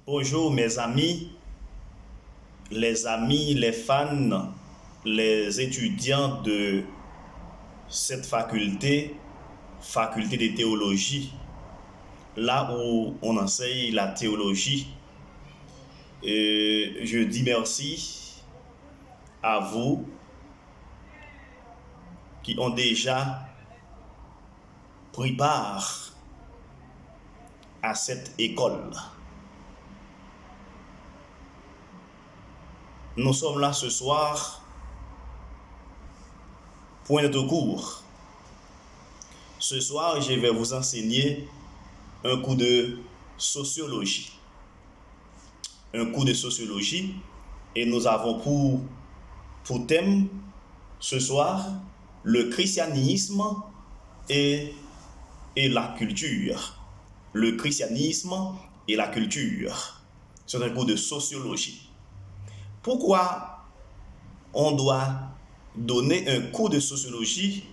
Bonjour mes amis, les fans, les étudiants de cette faculté de théologie, là où on enseigne la théologie. Et je dis merci à vous qui ont déjà pris part à cette école. Nous sommes là ce soir pour notre cours. Ce soir, je vais vous enseigner un cours de sociologie. Un cours de sociologie et nous avons pour thème ce soir le christianisme et, et la culture. Le christianisme et la culture. C'est un cours de sociologie. Pourquoi on doit donner un cours de sociologie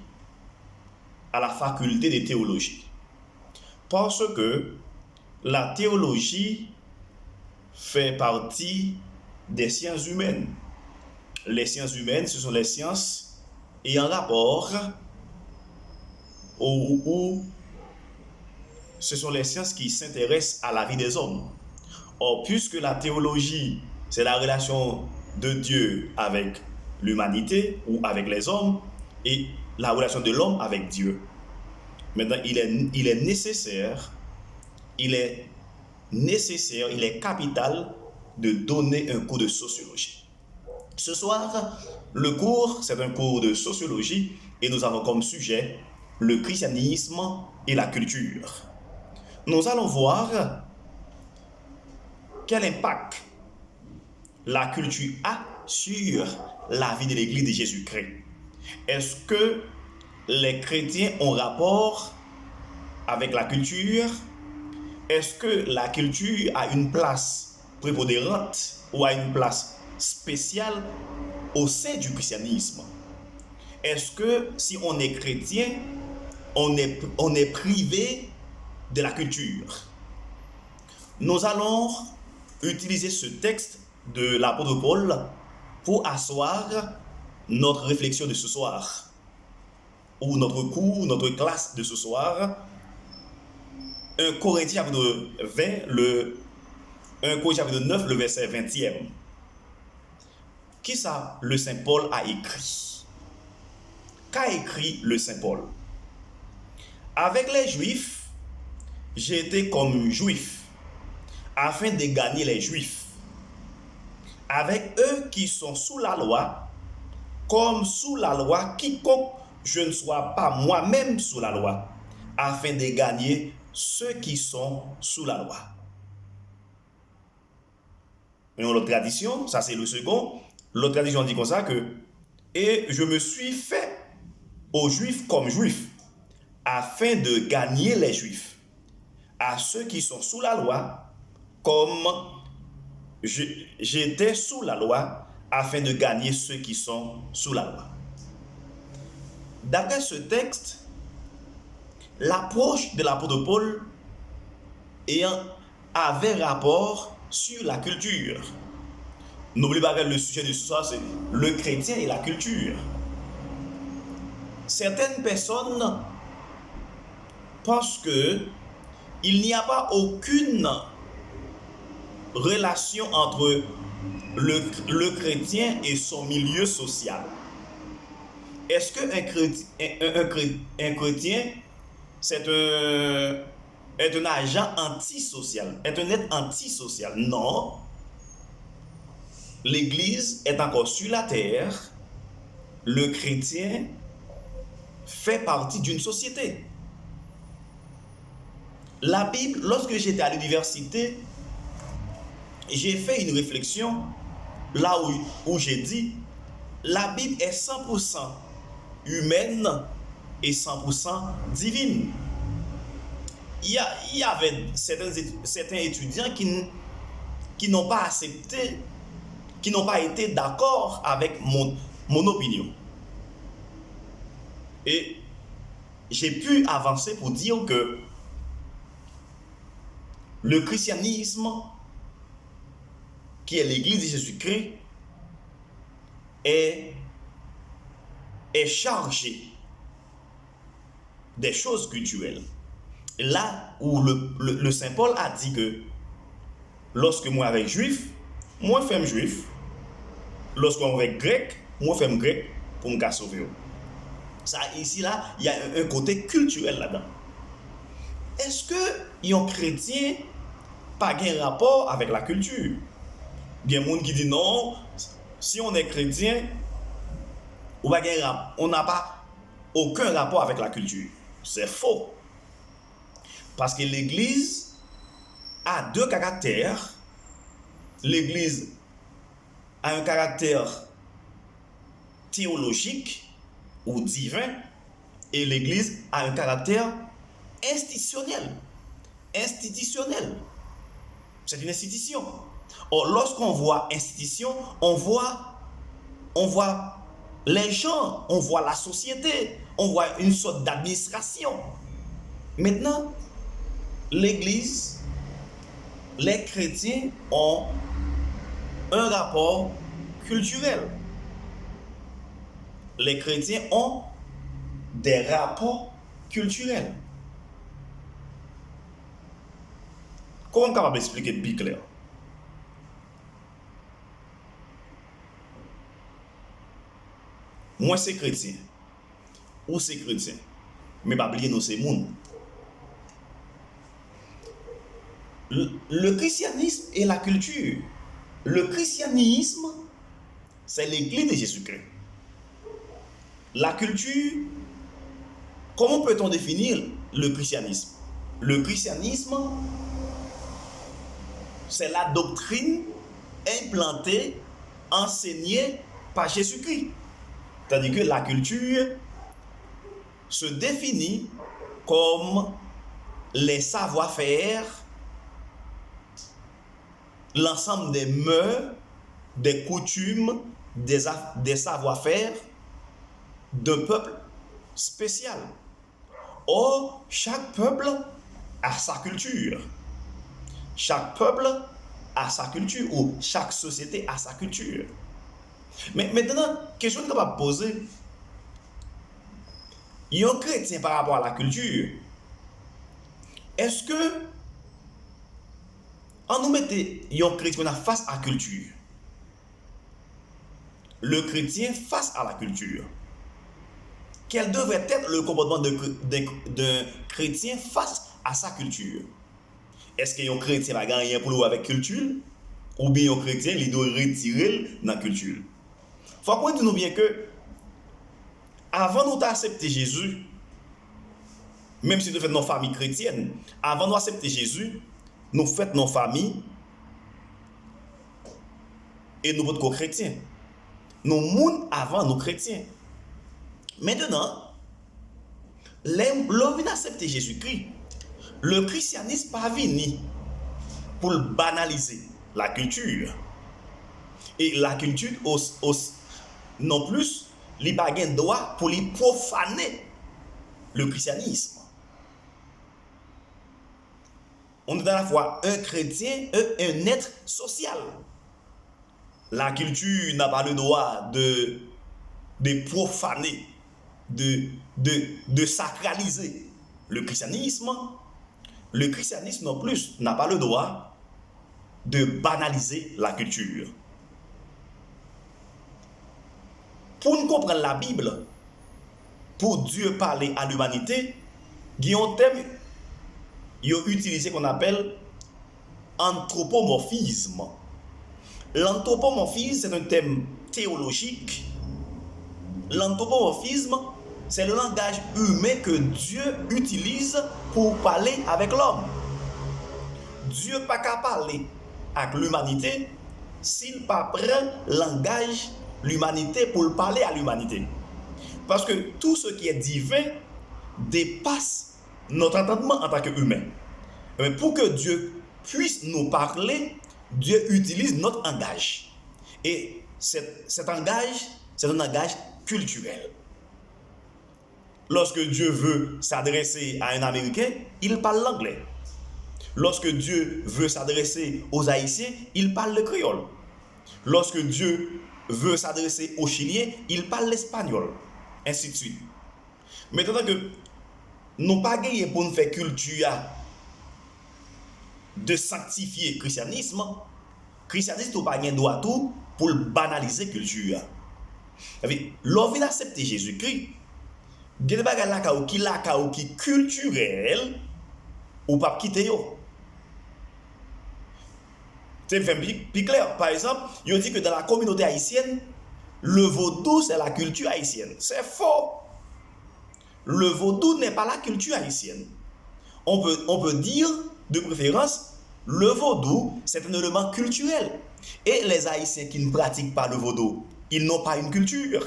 à la faculté de théologie? Parce que la théologie fait partie des sciences humaines. Les sciences humaines, ce sont les sciences ayant rapport ou ce sont les sciences qui s'intéressent à la vie des hommes. Or, puisque la théologie, c'est la relation de Dieu avec l'humanité ou avec les hommes et la relation de l'homme avec Dieu. Maintenant, il est nécessaire, il est capital de donner un cours de sociologie. Ce soir, le cours, c'est un cours de sociologie et nous avons comme sujet le christianisme et la culture. Nous allons voir quel impact la culture a sur la vie de l'Église de Jésus-Christ. Est-ce que les chrétiens ont rapport avec la culture? Est-ce que la culture a une place prépondérante ou a une place spéciale au sein du christianisme? Est-ce que si on est chrétien, on est privé de la culture? Nous allons utiliser ce texte de l'apôtre Paul pour asseoir notre réflexion de ce soir, ou notre cours, notre classe de ce soir. 1 Corinthiens chapitre 1 Corinthiens chapitre 9, le verset 20e. Qui ça le Saint Paul a écrit? Qu'a écrit le Saint Paul? Avec les Juifs, j'étais comme juif, afin de gagner les Juifs. Avec eux qui sont sous la loi, comme sous la loi, quiconque je ne sois pas moi-même sous la loi, afin de gagner ceux qui sont sous la loi. Et l'autre tradition, ça c'est le second, l'autre tradition dit comme ça que et je me suis fait aux Juifs comme Juifs, afin de gagner les Juifs. À ceux qui sont sous la loi, comme j'étais sous la loi, afin de gagner ceux qui sont sous la loi. D'après ce texte, l'approche de l'apôtre Paul avait rapport sur la culture. N'oubliez pas que le sujet de ce soir, c'est le chrétien et la culture. Certaines personnes pensent que il n'y a pas aucune relation entre le chrétien et son milieu social. Est-ce qu'un chrétien, c'est un agent antisocial, est un être antisocial? Non. L'Église est encore sur la terre. Le chrétien fait partie d'une société. La Bible, lorsque j'étais à l'université, j'ai fait une réflexion là où j'ai dit la Bible est 100% humaine et 100% divine. Il y avait certains étudiants qui n'ont pas accepté, qui n'ont pas été d'accord avec mon opinion. Et j'ai pu avancer pour dire que le christianisme qui est l'Église de Jésus-Christ, est chargée des choses culturelles. Là où le Saint Paul a dit que lorsque moi avec juif, moi femme juif, lorsque moi avec grec, moi femme grec pour me sauver. Ça ici là, il y a un côté culturel là-dedans. Est-ce que un chrétien pas un rapport avec la culture? Bien monde qui dit non, si on est chrétien, on n'a pas aucun rapport avec la culture. C'est faux. Parce que l'Église a deux caractères. L'Église a un caractère théologique ou divin et l'Église a un caractère institutionnel. Institutionnel. C'est une institution. Or, lorsqu'on voit institution, on voit les gens, on voit la société, on voit une sorte d'administration. Maintenant, l'Église, les chrétiens ont un rapport culturel. Les chrétiens ont des rapports culturels. Comment on est capable d'expliquer plus clair? Moi, c'est chrétien. Ou c'est chrétien. Mais pas oublier nous, c'est monde. Le christianisme et la culture. Le christianisme, c'est l'Église de Jésus-Christ. La culture, comment peut-on définir le christianisme? Le christianisme, c'est la doctrine implantée, enseignée par Jésus-Christ. Tandis que la culture se définit comme les savoir-faire, l'ensemble des mœurs, des coutumes, des savoir-faire d'un peuple spécial. Or, chaque peuple a sa culture. Chaque peuple a sa culture ou chaque société a sa culture. Mais maintenant, question qu'on va poser, un chrétien par rapport à la culture, est-ce que on nous mettait un chrétien face à la culture? Le chrétien face à la culture. Quel devrait être le comportement d'un chrétien face à sa culture? Est-ce qu'un chrétien va gagner pour lui avec culture? Ou bien un chrétien, il doit retirer dans la culture? Il faut qu'on dise bien que avant nous d'accepter Jésus, même si nous faisons nos familles chrétiennes, avant nous d'accepter Jésus, nous faisons nos familles et nous sommes chrétiens. Nous sommes avant nous chrétiens. Maintenant, l'homme accepter Jésus-Christ, le christianisme pas venu pour banaliser la culture. Et la culture non plus, il n'a pas droit pour lui profaner le christianisme. On est à la fois un chrétien et un être social. La culture n'a pas le droit de profaner, de sacraliser le christianisme. Le christianisme non plus n'a pas le droit de banaliser la culture. Pour nous comprendre la Bible, pour Dieu parler à l'humanité, il y a un thème qu'il a utilisé qu'on appelle anthropomorphisme. L'anthropomorphisme, c'est un thème théologique. L'anthropomorphisme, c'est le langage humain que Dieu utilise pour parler avec l'homme. Dieu n'a pas qu'à parler avec l'humanité s'il ne prend pas le langage l'humanité pour parler à l'humanité. Parce que tout ce qui est divin dépasse notre entendement en tant qu'humain. Mais pour que Dieu puisse nous parler, Dieu utilise notre langage. Et cet langage, c'est un langage culturel. Lorsque Dieu veut s'adresser à un Américain, il parle l'anglais. Lorsque Dieu veut s'adresser aux Haïtiens, il parle le créole. Lorsque Dieu veut s'adresser aux Chiliens, il parle l'espagnol, ainsi de suite. Maintenant que nous pas gagné pour nous faire culture de sanctifier le christianisme, christianisme n'a pas gagné droit tout pour banaliser la culture. Lorsqu'on vient accepter Jésus-Christ, il y a des bagages qui culturels ou pas quitter yo. C'est plus clair. Par exemple, il dit que dans la communauté haïtienne, le vaudou c'est la culture haïtienne. C'est faux. Le vaudou n'est pas la culture haïtienne. On peut dire, de préférence, le vaudou c'est un élément culturel. Et les Haïtiens qui ne pratiquent pas le vaudou, ils n'ont pas une culture.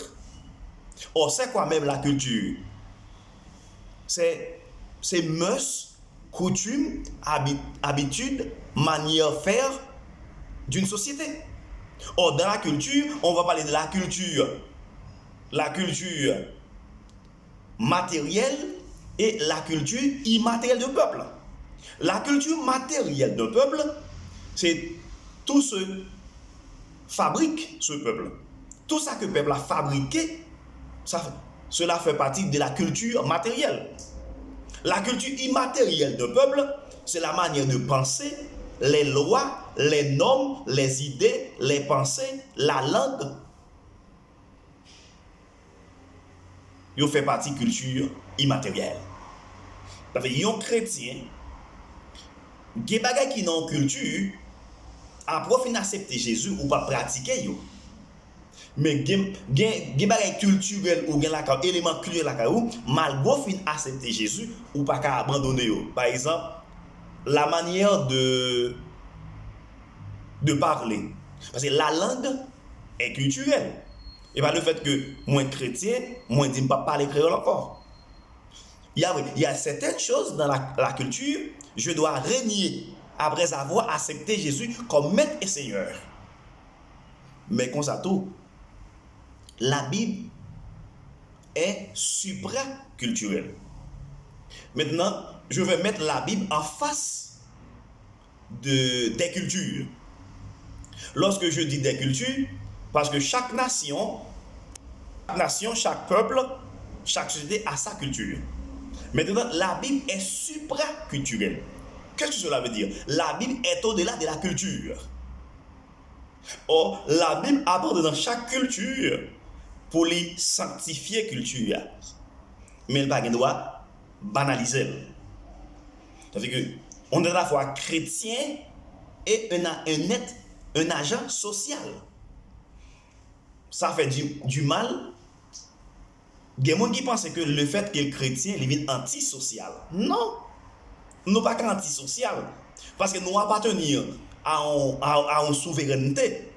Or, c'est quoi même la culture? C'est mœurs, coutumes, habitudes, manière de faire d'une société. Or, dans la culture, on va parler de la culture matérielle et la culture immatérielle d'un peuple. La culture matérielle d'un peuple, c'est tout ce fabrique ce peuple. Tout ça que le peuple a fabriqué, cela fait partie de la culture matérielle. La culture immatérielle d'un peuple, c'est la manière de penser, les lois, les normes, les idées, les pensées, la langue. Il fait partie de la culture immatérielle. Parce que les chrétiens, des bagages qui n'ont culture, après fin accepter Jésus ou pas pratiquer yo. Mais gen bagay culturel ou gen la ka élément culturel la ka ou malgré fin accepter Jésus ou pas ka abandonner yo. Par exemple, la manière de parler. Parce que la langue est culturelle. Et pas le fait que moi chrétien, moi dis pas parler créole encore. Il y a certaines choses dans la culture, je dois régner après avoir accepté Jésus comme maître et Seigneur. Mais comme ça tout, la Bible est supraculturelle. Maintenant, je vais mettre la Bible en face des cultures. Lorsque je dis des cultures, parce que chaque nation, chaque peuple, chaque société a sa culture. Maintenant, la Bible est supraculturelle. Qu'est-ce que cela veut dire? La Bible est au-delà de la culture. Or, la Bible apporte dans chaque culture pour les sanctifier culture. Mais elle n'a pas le droit banaliser. C'est-à-dire qu'on est à la fois chrétien et un agent social. Ça fait du mal. Il y a des gens qui pensent que le fait que le chrétien est antisocial. Non, nous ne sommes pas antisocial. Parce que nous appartenons à une souveraineté.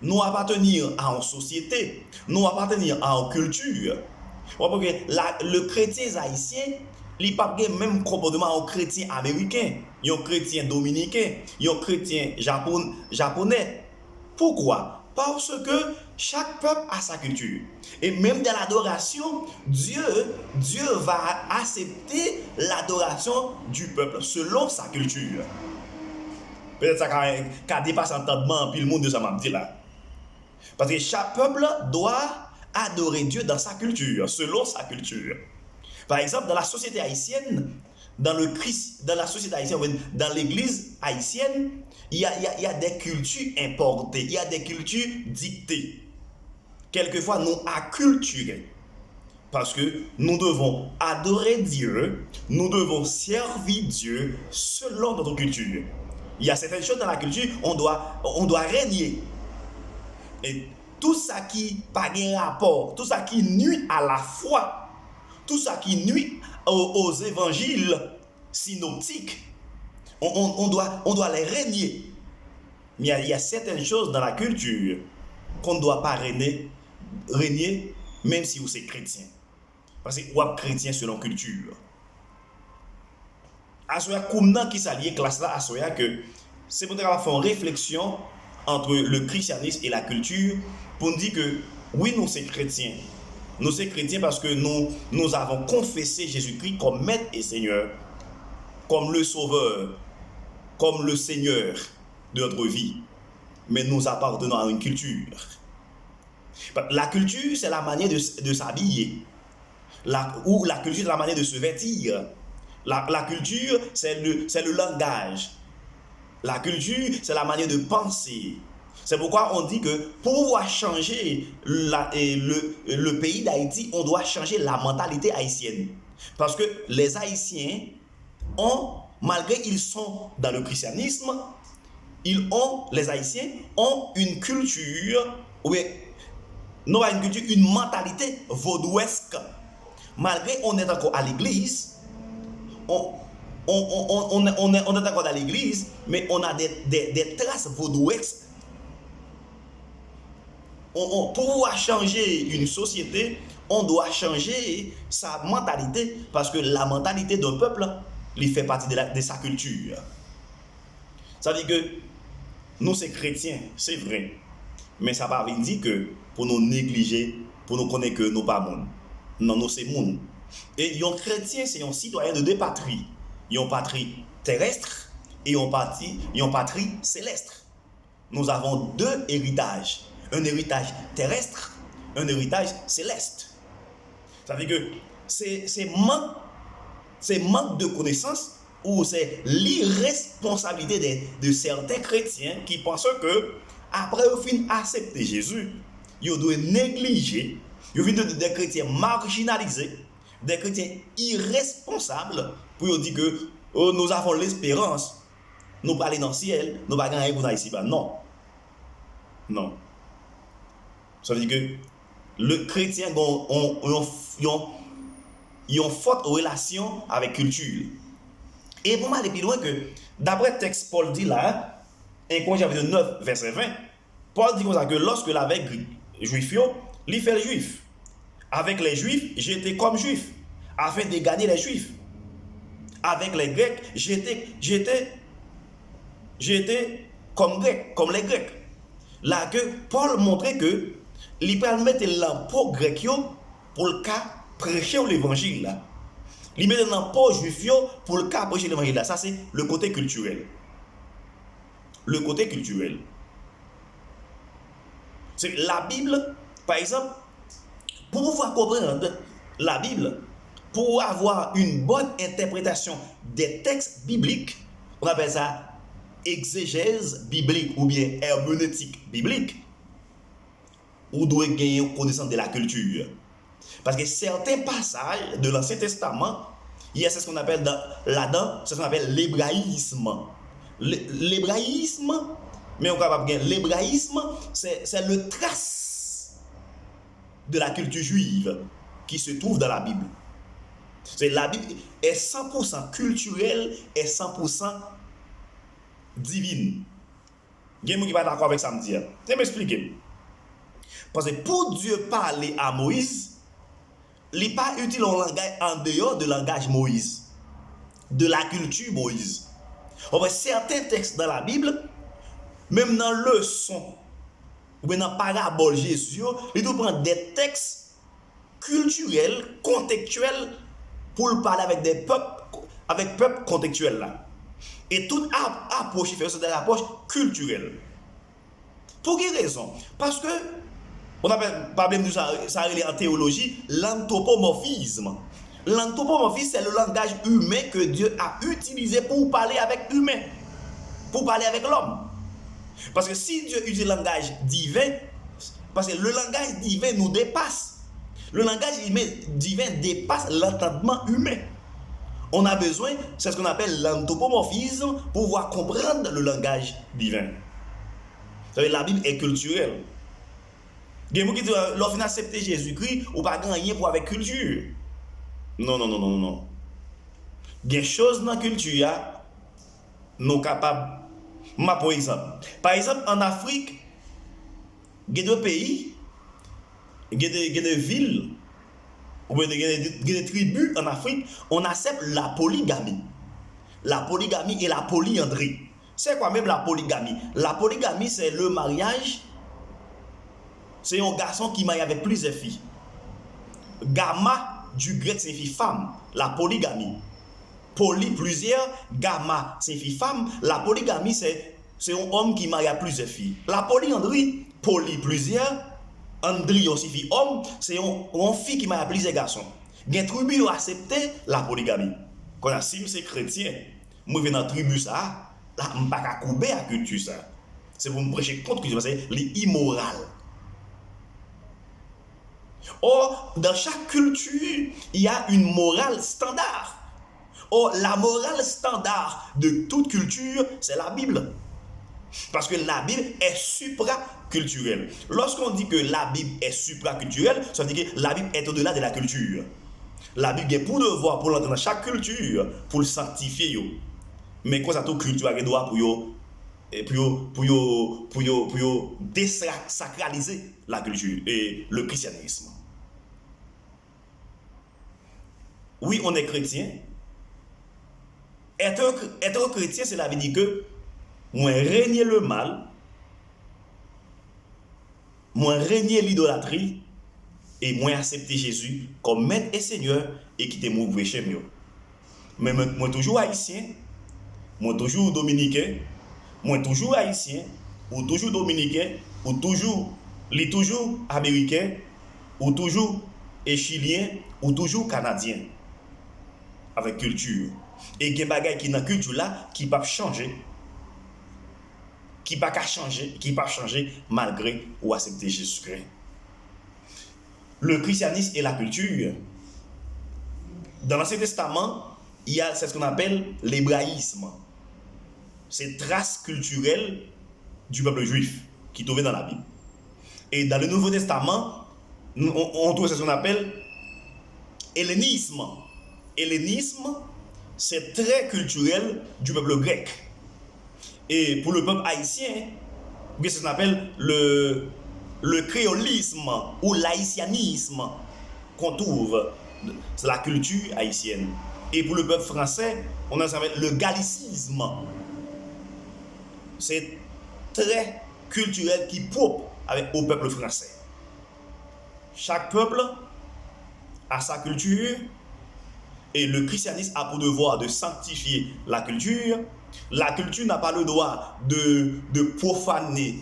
Nous appartenons à une société. Nous appartenons à une culture. Le chrétien haïtien, il n'a pas le même comportement au chrétien américain, un chrétien dominicain, un chrétien japonais. Pourquoi? Parce que chaque peuple a sa culture. Et même dans l'adoration, Dieu va accepter l'adoration du peuple selon sa culture. Peut-être que ça a dépassé l'entendement, puis le monde de ça m'a dit là. Parce que chaque peuple doit adorer Dieu dans sa culture, selon sa culture. Par exemple, dans la société haïtienne, dans l'église haïtienne, il y a des cultures importées, il y a des cultures dictées. Quelquefois, nous acculturés. Parce que nous devons adorer Dieu, nous devons servir Dieu selon notre culture. Il y a certaines choses dans la culture, on doit régner. Et tout ça qui n'a pas rapport, tout ça qui nuit à la foi, tout ça qui nuit aux évangiles synoptiques, on doit les régner. Mais il y a certaines choses dans la culture qu'on ne doit pas régner, même si vous êtes chrétien. Parce que vous êtes chrétien selon culture. Asoya koumnan qui s'allie classe là asoya que c'est pour faire une réflexion entre le christianisme et la culture pour nous dire que oui, nous sommes chrétiens. Nous sommes chrétiens parce que nous avons confessé Jésus-Christ comme maître et Seigneur, comme le sauveur, comme le Seigneur de notre vie. mais nous appartenons à une culture. La culture, c'est la manière de s'habiller. Ou la culture, c'est la manière de se vêtir. La culture, c'est le langage. La culture, c'est la manière de penser. C'est pourquoi on dit que pour pouvoir changer le pays d'Haïti, on doit changer la mentalité haïtienne. Parce que les Haïtiens malgré qu'ils sont dans le christianisme, les Haïtiens ont une culture, non pas une culture, une mentalité vaudouesque. Malgré qu'on est encore à l'église, on est encore à l'église, mais on a des traces vaudouesques. Pour pouvoir changer une société, on doit changer sa mentalité, parce que la mentalité d'un peuple, il fait partie de sa culture. Ça veut dire que nous, c'est chrétiens, c'est vrai, mais ça ne veut pas dire que pour nous négliger, pour nous connaître que nous pas monde. Non, nous c'est monde. Et un chrétien, c'est un citoyen de deux patries. Il y a une patrie terrestre et une patrie céleste. Nous avons deux héritages. Un héritage terrestre, un héritage céleste. Ça veut dire que c'est manque de connaissances ou c'est l'irresponsabilité de certains chrétiens qui pensent que après au fin accepter Jésus, ils doivent négliger, ils doivent des chrétiens marginalisés, des chrétiens irresponsables pour dire que nous avons l'espérance, nous allons aller dans le ciel, nous allons gagner pour ici. Non. Non. Ça veut dire que le chrétien a une forte relation avec la culture. Et pour aller plus loin que, d'après le texte, Paul dit là, 1 Corinthiens 9, verset 20, Paul dit comme ça que lorsque l'avec juif, il fait le juif. Avec les juifs, j'étais comme juif, afin de gagner les juifs. Avec les grecs, j'étais comme grec, comme les grecs. Là que Paul montrait que il peut mettre l'impôt grec pour le cas prêcher l'évangile. Il met l'impôt juif pour le cas prêcher l'évangile. Ça, c'est le côté culturel. Le côté culturel. C'est la Bible, par exemple, pour pouvoir comprendre la Bible, pour avoir une bonne interprétation des textes bibliques, on appelle ça exégèse biblique ou bien herméneutique biblique. Ou doit gagner connaissance de la culture. Parce que certains passages de l'Ancien Testament, il y a ce qu'on appelle là-dedans, c'est ce qu'on appelle l'hébraïsme. L'hébraïsme, mais on capable de l'hébraïsme, c'est le trace de la culture juive qui se trouve dans la Bible. La Bible est 100% culturelle et 100% divine. Il y a des gens qui ne sont pas d'accord avec ça, me dire. Je vais m'expliquer. Parce que pour Dieu parler à Moïse, il n'est pas utile en dehors du langage Moïse, de la culture Moïse. On voit certains textes dans la Bible, même dans le son, ou bien dans la parabole Jésus, il doit prendre des textes culturels, contextuels, pour parler avec des peuples contextuels là. Et toute approche, il fait des approches culturelles. Pour quelle raison? Parce que on appelle, ça en théologie, l'anthropomorphisme. L'anthropomorphisme, c'est le langage humain que Dieu a utilisé pour parler avec l'humain, pour parler avec l'homme. Parce que si Dieu utilise le langage divin, parce que le langage divin nous dépasse. Le langage divin dépasse l'entendement humain. On a besoin, c'est ce qu'on appelle l'anthropomorphisme, pour pouvoir comprendre le langage divin. La Bible est culturelle. Il y a des gens qui disent, lorsqu'on accepte Jésus-Christ, on ne peut pas gagner pour avec culture. Non. Il y a des choses dans la culture, nous sommes capables. Par exemple, en Afrique, il y a deux pays, il y a des villes, il y a des tribus en Afrique, on accepte la polygamie. La polygamie et la polyandrie. C'est quoi même la polygamie? La polygamie, c'est le mariage. C'est un garçon qui marie avec plusieurs filles. Gamma, du grec, signifie femme. La polygamie. Poly, plusieurs. Gamma, signifie femme. La polygamie, c'est c'est un homme qui marie à plusieurs filles. La polyandrie, poly plusieurs, andrie aussi fille homme, c'est une fille qui marie à plusieurs garçons. Il y a une tribu qui a accepté la polygamie. Quand on a si c'est chrétien, moi je viens dans la tribu ça, là, je ne peux pas couper à la culture ça. C'est pour me prêcher contre que c'est immoral. Or, dans chaque culture, il y a une morale standard. Or, la morale standard de toute culture, c'est la Bible. Parce que la Bible est supraculturelle. Lorsqu'on dit que la Bible est supraculturelle, ça veut dire que la Bible est au-delà de la culture. La Bible est pour devoir, pour l'entendre dans chaque culture, pour le sanctifier. Mais quoi ça toute culture a droit pour désacraliser la culture et le christianisme. Oui, on est chrétien. Être chrétien, cela veut dire que moi régner le mal, moi régner l'idolâtrie et moi accepter Jésus comme maître et Seigneur et quitter mon péché mieux. Mais moi toujours haïtien, moi toujours dominicain, moi toujours haïtien, ou toujours dominicain, ou toujours américain, ou toujours chilien, ou toujours canadien avec culture. Et il y a des bagages qui dans la culture là qui ne peuvent pas changer. Qui ne peuvent pas changer malgré ou accepter Jésus-Christ. Le christianisme et la culture. Dans l'Ancien Testament, il y a ce qu'on appelle l'hébraïsme. C'est trace culturelle du peuple juif qui est trouvée dans la Bible. Et dans le Nouveau Testament, on trouve ce qu'on appelle hellénisme. Hellénisme, c'est très culturel du peuple grec. Et pour le peuple haïtien, c'est ce qu'on appelle le créolisme ou l'haïtianisme qu'on trouve. C'est la culture haïtienne. Et pour le peuple français, on a ce qu'on appelle le gallicisme. C'est très culturel qui propre au peuple français. Chaque peuple a sa culture et le christianisme a pour devoir de sanctifier la culture. La culture n'a pas le droit de profaner,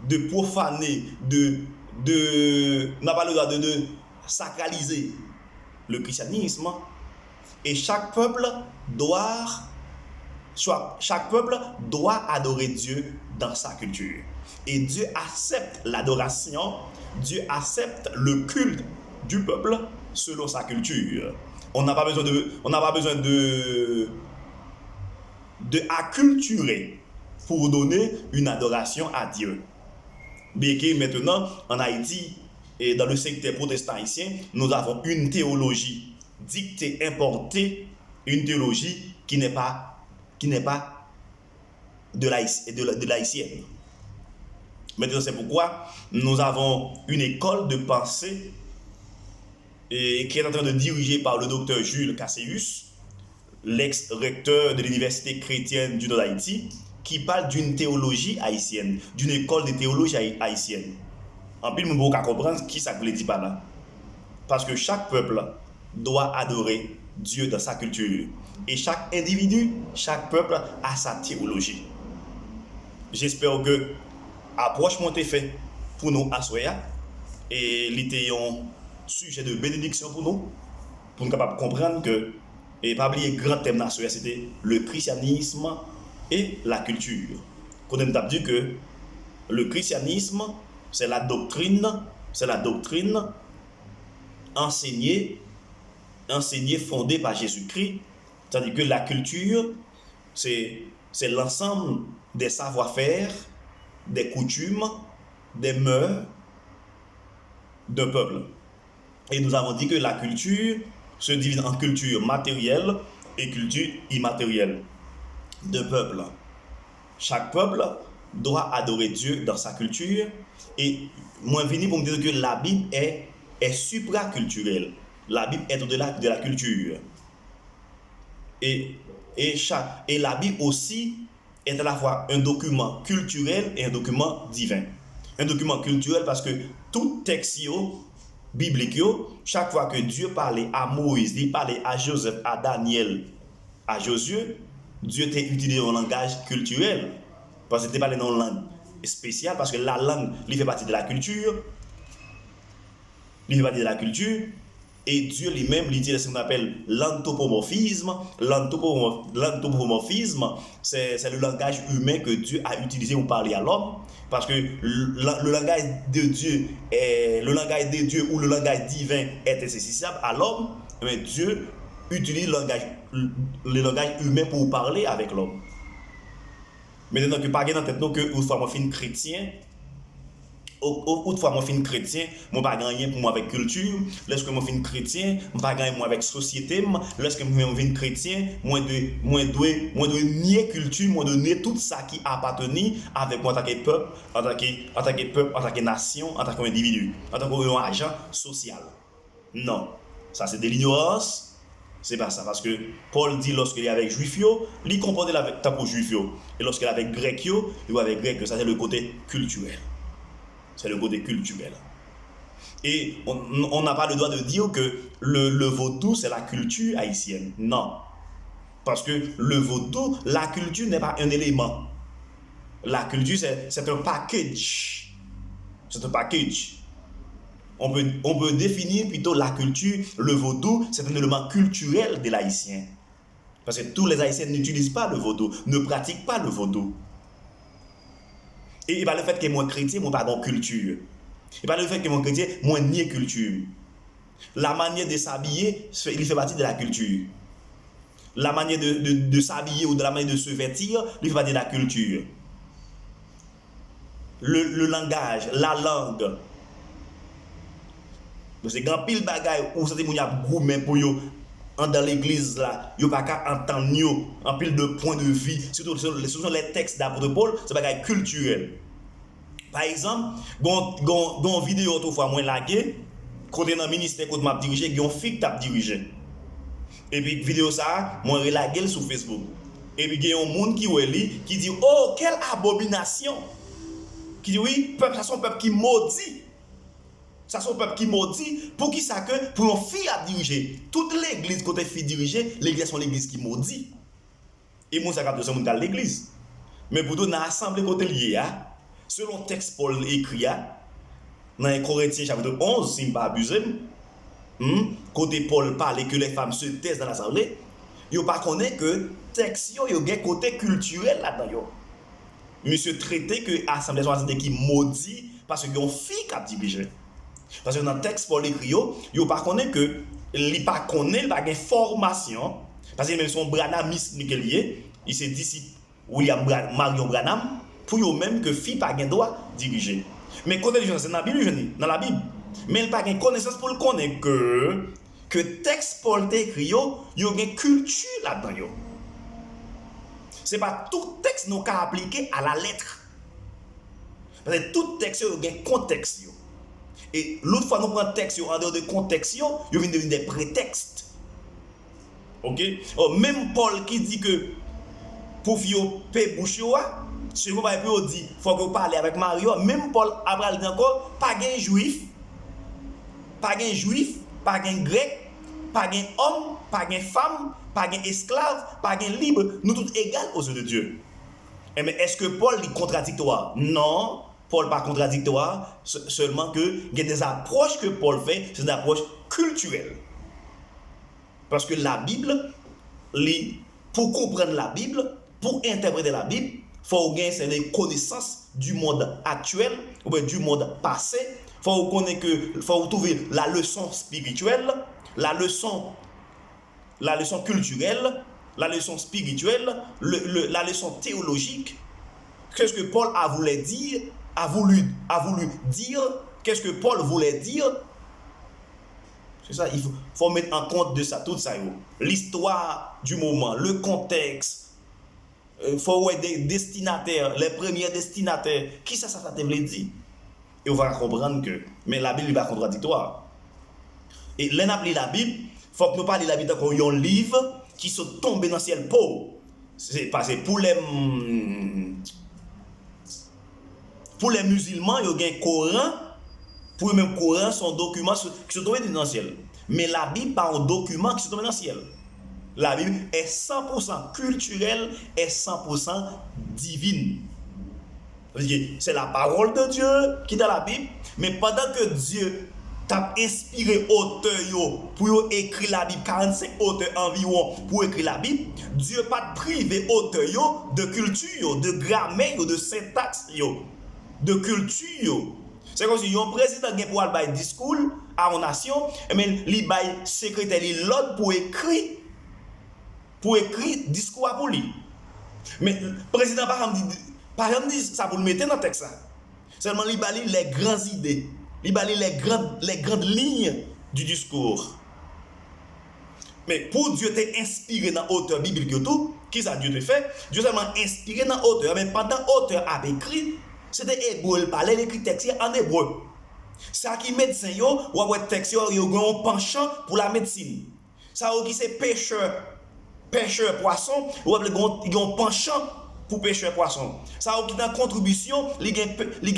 n'a pas le droit de sacraliser le christianisme. Et chaque peuple doit adorer Dieu dans sa culture. Et Dieu accepte l'adoration, Dieu accepte le culte du peuple selon sa culture. On n'a pas besoin de acculturer pour donner une adoration à Dieu. Bien que maintenant, en Haïti et dans le secteur protestant haïtien, nous avons une théologie dictée, importée, une théologie qui n'est pas de l'haïtienne. Maintenant, c'est pourquoi nous avons une école de pensée qui est en train de diriger par le docteur Jules Casséus, l'ex-recteur de l'Université chrétienne du Nord d'Haïti, qui parle d'une théologie haïtienne, d'une école de théologie haïtienne. En plus, nous ne pouvons pas comprendre qui ça voulait dire par là. Parce que chaque peuple doit adorer Dieu dans sa culture. Et chaque individu, chaque peuple a sa théologie. J'espère que l'approchement est fait pour nous à Soya et l'été un sujet de bénédiction pour nous capables comprendre que, et pas oublier le grand thème national, c'était le christianisme et la culture. Qu'on aime dire que le christianisme, c'est la doctrine enseignée fondée par Jésus-Christ, tandis que la culture, c'est l'ensemble des savoir-faire, des coutumes, des mœurs d'un peuple. Et nous avons dit que la culture se divise en culture matérielle et culture immatérielle d'un peuple. Chaque peuple doit adorer Dieu dans sa culture. Et moi, je viens pour me dire que la Bible est supraculturelle. La Bible est au-delà de la culture. Et la Bible aussi est à la fois un document culturel et un document divin. Un document culturel parce que tout texte biblique, chaque fois que Dieu parlait à Moïse, il parlait à Joseph, à Daniel, à Josué, Dieu t'a utilisé un langage culturel. Parce que tu parles dans une langue spéciale, parce que la langue, il fait partie de la culture. Il fait partie de la culture. Et Dieu lui-même, il utilise ce qu'on appelle l'anthropomorphisme. L'anthropomorphisme, c'est le langage humain que Dieu a utilisé pour parler à l'homme. Parce que le langage de Dieu ou le langage divin est insaisissable à l'homme, mais Dieu utilise le langage humain pour parler avec l'homme. Maintenant que pas dans tête que une fois moi fin chrétien, autrefois moi fin chrétien, moi pas gagner pour moi avec culture, lorsque moi fin chrétien, moi pas gagner moi avec société, lorsque moi fin chrétien, moi dois nier culture, moi dois nier tout ça qui appartenait avec moi en tant que peuple, en tant que nation, en tant qu'individu, en tant qu'agent social. Non, ça c'est de l'ignorance. C'est pas ça, parce que Paul dit lorsqu'il est avec Juif, il comportait avec tant pour Juif. Et lorsqu'il est avec Grec, il est avec Grec, ça c'est le côté culturel. C'est le côté culturel. Et on n'a pas le droit de dire que le vaudou c'est la culture haïtienne. Non. Parce que le vaudou, la culture n'est pas un élément. La culture c'est un package. C'est un package. On peut définir plutôt la culture, le vaudou, c'est un élément culturel des Haïtiens. Parce que tous les Haïtiens n'utilisent pas le vaudou, ne pratiquent pas le vaudou. Et pas le fait que moi chrétien, moi pas de culture. Et pas le fait que moi chrétien, moi nie culture. La manière de s'habiller, il fait partie de la culture. La manière de s'habiller ou de la manière de se vêtir, il fait partie de la culture. Le langage, la langue. C'est grand pile bagay où ça te moun y a gourmet pour yo dans l'église là, yo pas qu'à entendre yo en pile de points de vue, surtout ce sont les textes d'apôtre Paul, c'est bagay culturel. Par exemple, gon vidéo autrefois moi lagué, côté dans ministère côté m'a dirigé, gon fille t'a dirigé. Et puis vidéo ça, moi relagué sur Facebook. Et puis il y a un monde qui qui dit "Oh, quelle abomination." Qui dit oui, peuple ça son peuple qui maudit. Ça sont peuple qui maudit pour qui ça que pour une fille à diriger. Toute l'église côté fille dirigée, l'église sont l'église qui maudit. Et moi ça capte ça dans l'église. Mais pour tout dans l'assemblée côté lié selon texte Paul écrit dans 1 Corinthiens chapitre 11 si je pas abusé, côté Paul parle que les femmes se taisent dans l'assemblée, yo pas connaît que texte yo gen côté culturel là-dedans. Monsieur traité que l'assemblée sont qui maudit parce que yon fille qui dirige. Parce que dans le texte Paul écrit, il ne connaît que il pas connaît pas de formation parce que même son branamisme il s'est dit William Marion Branham pour eux même que fille pas de droit diriger. Mais côté c'est dans la Bible, dans la Bible. Mais il pas de connaissance pour le connaître que texte Paul écrit il y a une culture là-dedans. C'est pas tout texte nous qu'à appliquer à la lettre. Parce que tout texte il y a un contexte. Et l'autre fois, nous prenons un texte en dehors de contexte, il vient devenir des prétextes. Ok? Même Paul qui dit que pour faire paix bouche, si vous avez dit, il faut que vous parlez avec Mario, même Paul après dit encore, pas de juif, pas de grec, pas de homme, pas de femme, pas d'esclave, pas de libre, nous tous égaux aux yeux de Dieu. Mais est-ce que Paul est contradictoire? Non. Paul pas contradictoire, seulement que il y a des approches que Paul fait, c'est des approches culturelles. Parce que la Bible, pour comprendre la Bible, pour interpréter la Bible, il faut gagner des connaissances du monde actuel ou bien du monde passé. Il faut trouver la leçon spirituelle, la leçon culturelle, la leçon spirituelle, la leçon théologique. Qu'est-ce que Paul a voulu dire? A voulu dire, qu'est-ce que Paul voulait dire? C'est ça, il faut mettre en compte de ça, tout ça. L'histoire du moment, le contexte, il faut voir des destinataires, les premiers destinataires. Qui ça te veut dire? Et on va comprendre que, mais la Bible n'est pas contradictoire. Et l'on la Bible, il faut que nous parlions de la Bible comme un livre qui sont tombés dans le ciel pauvre. C'est parce que pour les musulmans, il y a un Coran. Pour eux-mêmes, le Coran sont documents qui sont tombés dans le ciel. Mais la Bible, pas un document qui sont tombés dans le ciel. La Bible est 100% culturelle et 100% divine. Parce que c'est la parole de Dieu qui est dans la Bible, mais pendant que Dieu t'a inspiré auteur pour écrire la Bible, 45 auteurs environ pour écrire la Bible, Dieu pas privé auteur de culture, de grammaire, de syntaxe, de culture. C'est comme si un président qui pour aller discours à une nation, mais il bail secrétaire l'autre pour écrire discours pour lui. Mais le président par exemple dit ça pour le mettre dans le texte. Seulement il bail les grandes idées, il bail les grandes lignes du discours. Mais pour Dieu t'est inspiré dans l'auteur biblique et tout, qui ça Dieu te fait? Dieu seulement inspiré dans l'auteur, mais pendant l'auteur a écrit, c'était hébreu, il parlait l'écrit texte en hébreu. Ça qui médecin yo, ou après texte yo un penchant pour la médecine. Ça qui c'est pêcheur poisson, ou après il un penchant pour pêcheur poisson. Ça qui dans contribution, il y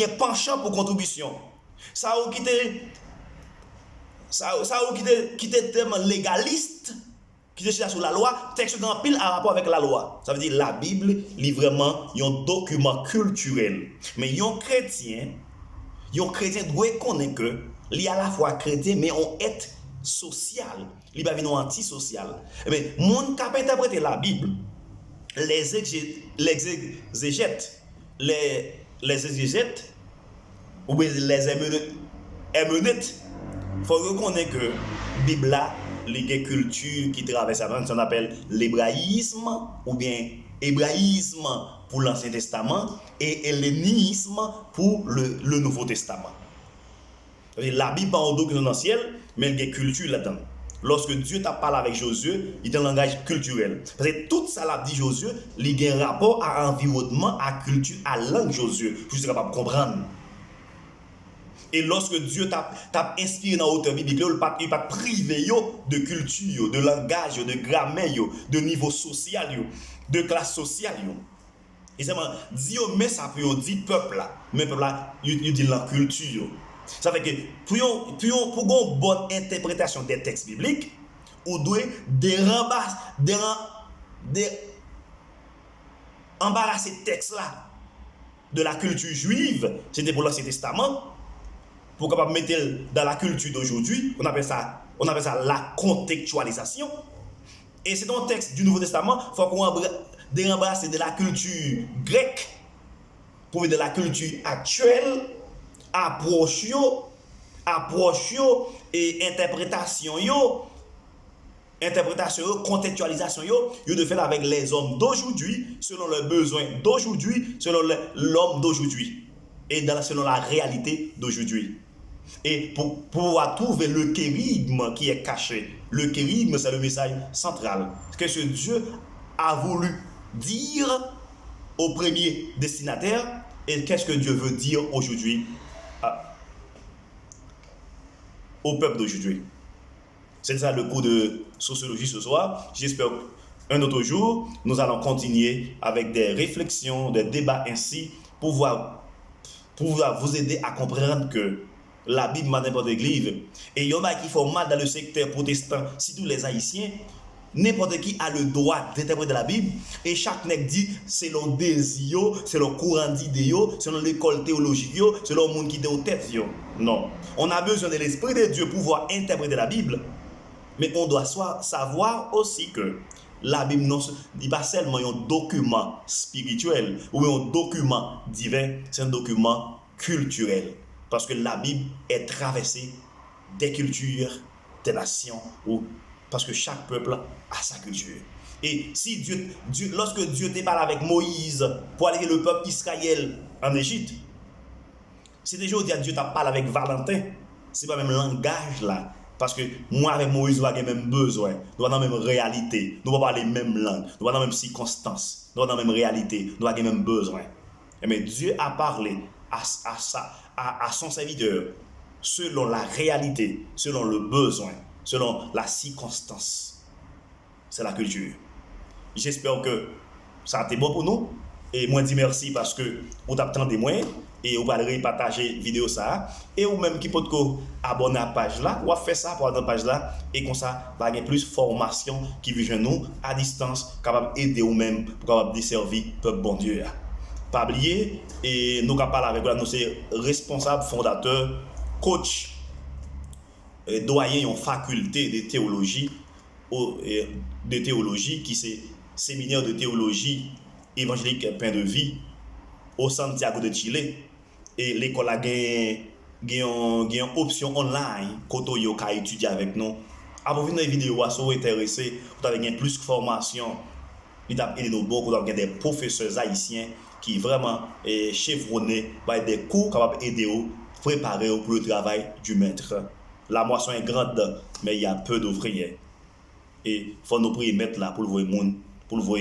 a penchant pour contribution. Ça qui était tellement légaliste, qui était sur la loi, texte en pile en rapport avec la loi. Ça veut dire la Bible est vraiment un document culturel. Mais un chrétien doit reconnaître que il y a à la fois chrétien, mais on est social. Il n'y a pas antisocial. Mais mon qui a interprété la Bible, les exégètes, ou bien les émenettes, il faut reconnaître que la Bible a une culture qui traverse avant, qu'on appelle l'hébraïsme, ou bien hébraïsme pour l'Ancien Testament et hellénisme pour le Nouveau Testament. La Bible pas en document ciel, mais il y a une culture là-dedans. Lorsque Dieu t'a parlé avec Josué, il a un langage culturel. Parce que tout ça l'a dit Josué, il y a un rapport à l'environnement, à la culture, à la langue Josué, pour que tu sois capable de comprendre. Et lorsque Dieu t'a inspiré dans l'auteur biblique, il ne pas privé de culture, de langage, de grammaire, de niveau social, de classe sociale. Et ça m'a dit, mais ça peut dire peuple là. Mais peuple là, il dit la culture. Ça fait que pour une bonne interprétation des textes bibliques, on doit embarrasser ces textes là de la culture juive, c'était pour l'Ancien Testament, pour capable mettre dans la culture d'aujourd'hui. On appelle ça la contextualisation. Et c'est dans le texte du Nouveau Testament, il faut qu'on embrasse de la culture grecque pour de la culture actuelle, approche et interprétation contextualisation de faire avec les hommes d'aujourd'hui, selon leurs besoins d'aujourd'hui, selon l'homme d'aujourd'hui et selon la réalité d'aujourd'hui. Et pour pouvoir trouver le kérigme qui est caché, le kérigme c'est le message central. Que ce Dieu a voulu dire au premier destinataire et qu'est-ce que Dieu veut dire aujourd'hui au peuple d'aujourd'hui. C'est ça le cours de sociologie ce soir. J'espère qu'un autre jour, nous allons continuer avec des réflexions, des débats ainsi pour vous aider à comprendre que la Bible m'a n'importe quel livre. Et il y en a qui font mal dans le secteur protestant, surtout les Haïtiens. N'importe qui a le droit d'interpréter la Bible et chaque nègre dit selon désir, selon courant d'idées, selon l'école théologique, selon le monde qui est aux têtes. Non. On a besoin de l'Esprit de Dieu pour pouvoir interpréter la Bible, mais on doit savoir aussi que la Bible n'est pas seulement un document spirituel ou un document divin, c'est un document culturel. Parce que la Bible est traversée des cultures, des nations, parce que chaque peuple a sa culture. Et si lorsque Dieu te parle avec Moïse pour aller le peuple Israël en Égypte, c'est déjà aujourd'hui Dieu t'a parlé avec Valentin, c'est pas même langage là. Parce que moi avec Moïse, nous avons les mêmes besoins, nous avons la même réalité, nous avons parler les mêmes langues, nous avons les mêmes circonstances, nous avons la même réalité, nous avons les mêmes besoins. Mais Dieu a parlé à son serviteur selon la réalité, selon le besoin, selon la circonstance. C'est la culture. J'espère que ça a été bon pour nous. Et moi, je dis merci parce que vous avez tant témoins et vous allez partager la vidéo ça. Et vous même qui peut abonner à la page là, ou faire ça pour la page là. Et comme ça, vous avez plus de formation qui vient nous à distance, capable d'aider vous même pour capable desservir le peuple bon Dieu. Pas oublier, et nous avons parlé avec nous, c'est responsable, fondateur, coach, doyen en faculté de théologie qui c'est séminaire de théologie évangélique Pain de Vie au Santiago de Chile. Et l'école a gagné une option online côté yo ka étudier avec nous. Avant de venir dans vidéo si vous êtes intéressé, vous avez plus de formation, il a aidé nous beaucoup, vous avez des professeurs haïtiens qui vraiment chevronnés par des cours capables d'aider vous préparer pour le travail du maître. La moisson est grande, mais il y a peu d'ouvriers. Et il faut nous prier mettre là pour le voir monde, pour le voir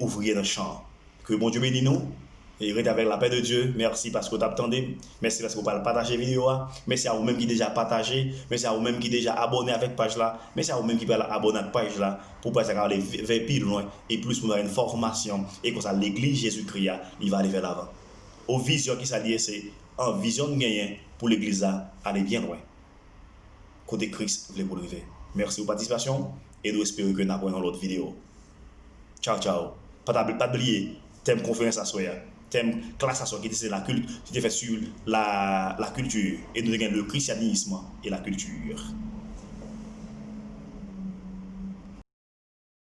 ouvrier dans le champ. Que bon Dieu bénisse nous. Et restez avec la paix de Dieu. Merci parce que vous attendez. Merci parce que vous partagez la vidéo. Merci à vous-même qui déjà partagé. Merci à vous-même qui déjà abonné avec la page là. Merci à vous-même qui peut abonner à la page là pour passer à aller vers plus loin et plus pour avoir une formation. Et comme ça, l'église Jésus-Christ, il va aller vers l'avant. Au vision qui s'allie, c'est en vision de gagner pour l'église à aller bien loin. Côté Christ, vous voulez lever. Merci pour votre participation et nous espérons que nous avons dans l'autre vidéo. Ciao, ciao. Pas d'oublier, thème conférence à soi. Thème classe à soi qui était la culture, qui était fait sur la culture et nous avons le christianisme et la culture.